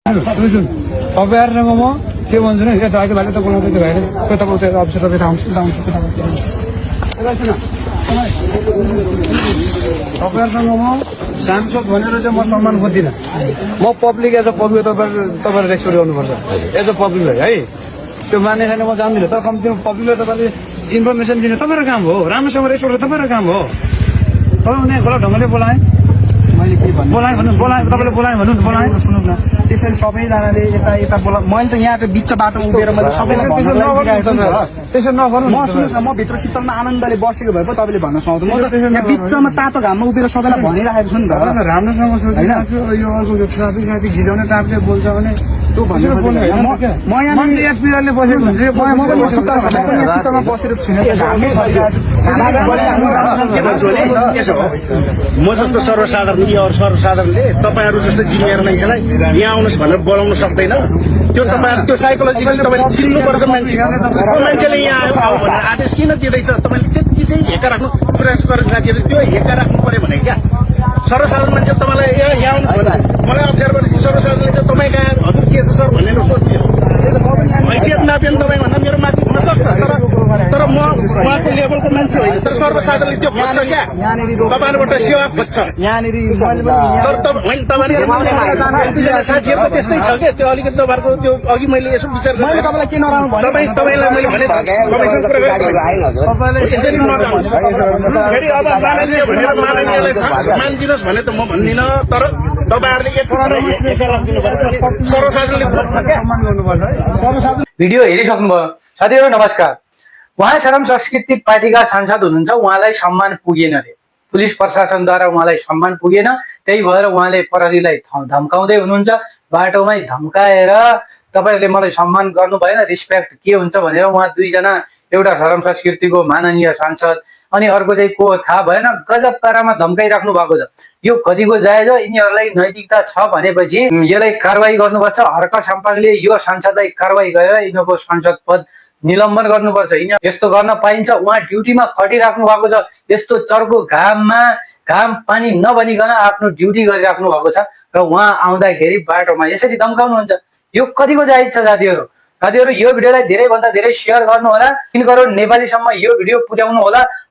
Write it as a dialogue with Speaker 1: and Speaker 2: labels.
Speaker 1: तपाईँहरूसँग म के भन्छु नि यता अहिले भाइले त बोलाउँदै थियो भाइले कता बोलाउँदै अफिसर तपाईँहरूसँग म सांसद भनेर चाहिँ म सम्मान खोज्दिनँ। म पब्लिक एज अ पब्लिक तपाईँले रेस्पेक्ट गर्नुपर्छ एज अ पब्लिकलाई है। त्यो मान्ने छैन म जान्दिनँ, तर कम्तीमा पब्लिकलाई तपाईँले इन्फर्मेसन दिने तपाईँको काम हो, राम्रोसँग रेस्पेक्ट तपाईँको काम हो। तपाईँ उनीहरू गलत ढङ्गले बोलाएँ
Speaker 2: मैले के भन्नु
Speaker 1: बोलाएँ तपाईँले बोलाएँ भन्नु बोलाएँ
Speaker 2: सुन्नु न, त्यसरी सबैजनाले यता यता बोला मैले त यहाँ बिच बाटो उभिएर मैले सबैलाई
Speaker 1: त्यसो नगर्नु।
Speaker 2: म सुन्नुहोस् न, म भित्र शीतलमा आनन्दले बसेको भए पो तपाईँले भन्न सक्नुहुँदैन। म त यहाँ बिचमा तातो घाममा उभिएर सबैलाई भनिराखेको छु नि त।
Speaker 1: राम्रोसँग सोचिरहेको छु, यो अर्को ट्राफिक साथी घिजाउने टाइपले बोल्छ भने
Speaker 2: त्यो भन्नु म यहाँ
Speaker 1: मान्छे एक पिरियडले बसेको हुन्छ
Speaker 2: म पनि यहाँ शीतलमा बसेर छुइनँ।
Speaker 3: के भन्छु भने यसो हो, म जस्तो सर्वसाधारण या अरू सर्वसाधारणले तपाईँहरू जस्तो जिम्मेवार मान्छेलाई यहाँ आउनुहोस् भनेर बोलाउन सक्दैन। त्यो तपाईँहरू त्यो साइकोलोजिकली तपाईँले चिन्नुपर्छ मान्छे। त्यो मान्छेले यहाँ आऊ भनेर आदेश किन दिँदैछ तपाईँले त्यति चाहिँ हेका राख्नु प्रयास गरेर साथीहरू त्यो हेका राख्नु पर्यो भने क्या सर्वसाधारण मान्छे तपाईँलाई यहाँ आउनुहोस् भने मलाई अप्ठ्यारो गरेपछि सर्वसाधारणले चाहिँ तपाईँ कहाँ हजुर के छ सर भनेर सोध्यो। हैसियत नाप्यो भने तपाईँभन्दा मेरो माथि हुन सक्छ, तर म उहाँको लेभलको मान्छे होइन। तर सर्वसाधारणले त्यो खोज्छ क्या, तपाईँहरूबाट सेवा खोज्छ।
Speaker 2: यहाँनिर
Speaker 3: होइन तपाईँले साथीहरू त त्यस्तै छ क्या, त्यो अलिकति तपाईँहरूको त्यो अघि मैले यसो विचार गरेँ
Speaker 2: तपाईँलाई के नराम्रो
Speaker 3: तपाईँलाई मैले भने यसरी नजानुहोस्। फेरि अब माननीय भनेर माननीयलाई सम्मान दिनुहोस् भने त म भन्दिनँ, तर तपाईँहरूले सर्वसाधारणले खोज्छ क्या।
Speaker 4: भिडियो हेरिसक्नुभयो साथीहरू, नमस्कार। उहाँ श्रम संस्कृति पार्टीका सांसद हुनुहुन्छ, उहाँलाई सम्मान पुगेन अरे, पुलिस प्रशासनद्वारा उहाँलाई सम्मान पुगेन, त्यही भएर उहाँले प्रहरीलाई धम्काउँदै हुनुहुन्छ। बाटोमै धम्काएर तपाईँहरूले मलाई सम्मान गर्नु भएन, रिस्पेक्ट के हुन्छ भनेर उहाँ दुईजना, एउटा श्रम संस्कृतिको माननीय सांसद अनि अर्को चाहिँ को थाहा भएन, गजब पारामा धम्काइराख्नु भएको छ। यो कतिको जायज हो? यिनीहरूलाई नैतिकता छ भनेपछि यसलाई कारवाही गर्नुपर्छ। हर्क सम्पर्कले यो सांसदलाई कारवाही गरेर यिनीहरूको सांसद पद निलम्बन गर्नुपर्छ। यिनीहरू यस्तो गर्न पाइन्छ? उहाँ ड्युटीमा खटिराख्नु भएको छ, यस्तो चर्को घाममा घाम पानी नबनिकन आफ्नो ड्युटी गरिराख्नु भएको छ र उहाँ आउँदाखेरि बाटोमा यसरी धम्काउनुहुन्छ। यो कतिको जायज छ साथीहरू? साथीहरू यो भिडियोलाई धेरैभन्दा धेरै सेयर गर्नु होला, 3 करोड नेपालीसम्म यो भिडियो पुर्याउनु होला।